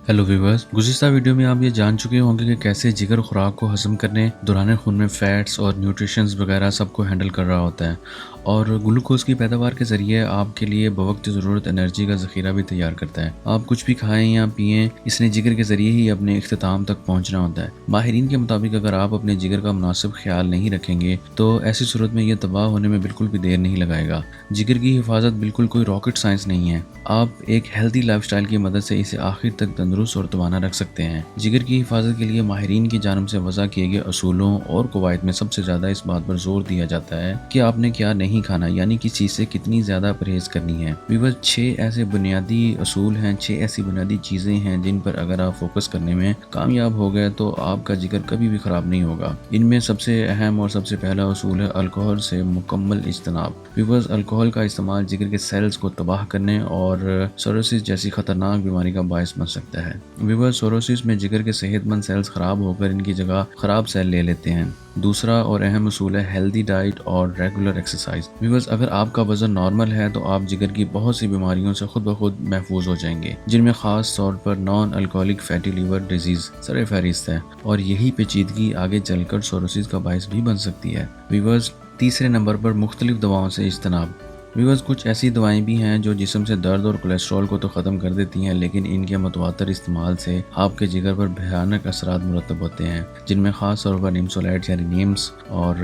Hello viewers, गुज़िश्ता video में आप ये जान चुके होंगे कि कैसे जिगर खुराक को हज़म करने, दौरान खून में फैट्स और न्यूट्रिशंस वगैरह सबको हैंडल कर रहा होता है और ग्लूकोज की पैदावार के ज़रिए आपके लिए बवक्त ज़रूरत एनर्जी का ज़ख़ीरा भी तैयार करता है। आप कुछ भी खाएं या पिएं, इसने जिगर के ज़रिए ही अपने इख्तिताम तक पहुंचना होता है। माहिरीन के मुताबिक अगर आप अपने जिगर का मुनासिब ख्याल नहीं रखेंगे तो ऐसी सूरत में यह तबाह होने में बिल्कुल भी देर नहीं लगाएगा। जिगर की हिफाजत बिल्कुल कोई रॉकेट साइंस नहीं है। आप एक हेल्दी लाइफस्टाइल की मदद से इसे आखिर तक तंदुरुस्त और तवाना रख सकते हैं। जिगर की हिफाजत के लिए माहिरीन की जानब से वज़ा किए गए असूलों और कवायद में सबसे ज़्यादा इस बात पर जोर दिया जाता है कि आपने क्या नहीं खाना, यानी किस चीज़ से कितनी ज़्यादा परहेज़ करनी है। व्यूअर्स, 6 ऐसे बुनियादी असूल हैं, 6 ऐसी बुनियादी चीज़ें हैं जिन पर अगर आप फोकस करने में कामयाब हो गए तो आपका जिगर कभी भी ख़राब नहीं होगा। इनमें सबसे अहम और सबसे पहला असूल है अल्कोहल से मुकम्मल इज्तनाब। व्यूअर्स, अल्कोहल का इस्तेमाल जिगर के सेल्स को तबाह करने और सोरोसिस जैसी खतरनाक बीमारी का बायस बन सकता है। व्यूअर्स, सोरोसिस में जिगर के सेहतमंद सेल्स खराब होकर इनकी जगह खराब सेल ले लेते हैं। दूसरा और अहम उसूल है हेल्दी डाइट और रेगुलर एक्सरसाइज। व्यूअर्स, अगर आपका वजन नॉर्मल है तो आप जिगर की बहुत सी बीमारियों से खुद ब खुद महफूज हो जाएंगे, जिनमें खास तौर पर non alcoholic fatty liver disease सर फहरिस्त है और यही पेचीदगी आगे चलकर सोरोसिस का बायस भी बन सकती है। व्यूअर्स, तीसरे नंबर पर मुख्तलिफ दवाओं से इज्तनाब। व्यूअर्स, कुछ ऐसी दवाएं भी हैं जो जिस्म से दर्द और कोलेस्ट्रॉल को तो ख़त्म कर देती हैं, लेकिन इनके मतवातर इस्तेमाल से आपके जिगर पर भयानक असरात मुरतब होते हैं, जिनमें ख़ास तौर पर निम्सोलाइड्स यानी नीम्स और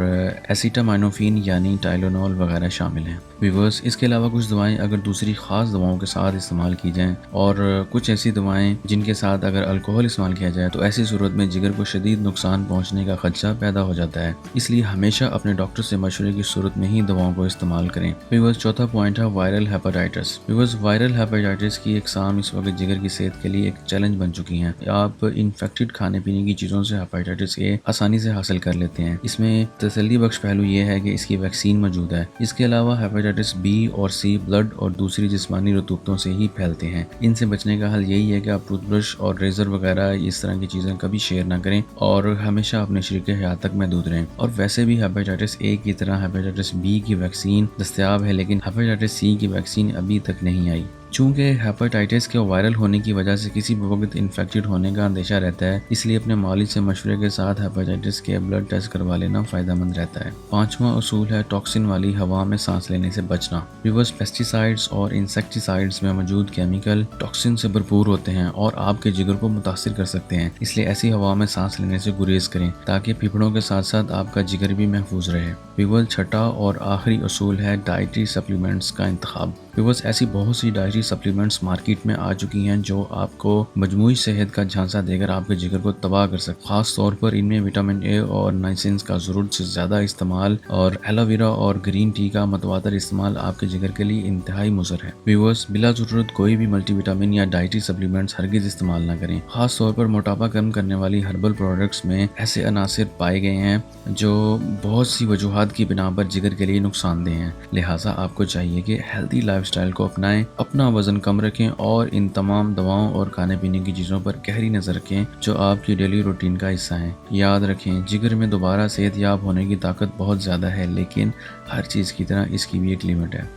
एसिटामाइनोफिन यानी टाइलोनॉल वगैरह शामिल हैं। व्यूअर्स, इसके अलावा कुछ दवाएं अगर दूसरी ख़ास दवाओं के साथ इस्तेमाल की जाएँ और कुछ ऐसी दवाएँ जिनके साथ अगर अल्कोहल इस्तेमाल किया जाए तो ऐसी सूरत में जिगर को शदीद नुकसान पहुँचने का खदशा पैदा हो जाता है। इसलिए हमेशा अपने डॉक्टर से मशवरे की सूरत में ही दवाओं को इस्तेमाल करें। व्यूअर्स, चौथा पॉइंट है viral hepatitis. Viewers, viral hepatitis की इकसाम इस वक्त जिगर की सेहत के लिए एक चैलेंज बन चुकी हैं। आप इन्फेक्टेड खाने पीने की चीज़ों से हेपेटाइटिस ए आसानी से हासिल कर लेते हैं। इसमें तसल्ली बख्श पहलू ये है कि इसकी वैक्सीन मौजूद है। इसके अलावा हेपेटाइटिस बी और सी ब्लड और दूसरी जिस्मानी रतूबतों से ही फैलते हैं। इनसे बचने का हल यही है कि आप टूथब्रश और रेजर वगैरह इस तरह की चीज़ें कभी शेयर ना करें और हमेशा अपने शरीके हयात तक महदूद रहें। और वैसे भी हेपेटाइटिस ए की तरह हेपेटाइटिस बी की वैक्सीन दस्तयाब है, लेकिन हेपेटाइटिस सी की वैक्सीन अभी तक नहीं आई। चूँकि हेपेटाइटिस के वायरल होने की वजह से किसी भी वक्त इन्फेक्टेड होने का अंदेशा रहता है, इसलिए अपने मालिक से मशवरे के साथ हेपेटाइटिस के ब्लड टेस्ट करवा लेना फ़ायदेमंद रहता है। पांचवा उसूल है टॉक्सिन वाली हवा में सांस लेने से बचना। व्यूअर्स, पेस्टिसाइड्स और इंसेक्टिसाइड्स में मौजूद केमिकल टॉक्सिन से भरपूर होते हैं और आपके जिगर को मुतासिर कर सकते हैं। इसलिए ऐसी हवा में सांस लेने से गुरेज करें ताकि फेफड़ों के साथ साथ आपका जिगर भी महफूज रहे। व्यूअर्स, छठा और आखिरी उसूल है डाइटरी सप्लीमेंट्स का इंतखाब। व्यूअर्स, ऐसी बहुत सी डाइटरी सप्लीमेंट्स मार्केट में आ चुकी हैं जो आपको मजमूई सेहत का झांसा देकर आपके जिगर को तबाह कर सकते हैं। खास तौर पर इनमें विटामिन ए और नाइसिन्स का ज़रूरत से ज़्यादा इस्तेमाल और एलोवेरा और ग्रीन टी का मतवातर इस्तेमाल आपके जिगर के लिए इंतहाई मुज़र है। व्यूअर्स, बिला ज़रूरत कोई भी मल्टीविटामिन या डाइटरी सप्लीमेंट्स हरगिज़ इस्तेमाल न करें। खास तौर पर मोटापा कम करने वाली हर्बल प्रोडक्ट्स में ऐसे अनासिर पाए गए हैं जो बहुत सी वजूहात की बिना पर जिगर के लिए नुकसानदेह हैं। लिहाजा आपको चाहिए कि हेल्दी लाइफस्टाइल को अपनाएं, अपना वजन कम रखें और इन तमाम दवाओं और खाने पीने की चीज़ों पर गहरी नज़र रखें जो आपकी डेली रूटीन का हिस्सा हैं। याद रखें, जिगर में दोबारा सेहतयाब होने की ताकत बहुत ज़्यादा है, लेकिन हर चीज़ की तरह इसकी भी एक लिमिट है।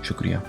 शुक्रिया।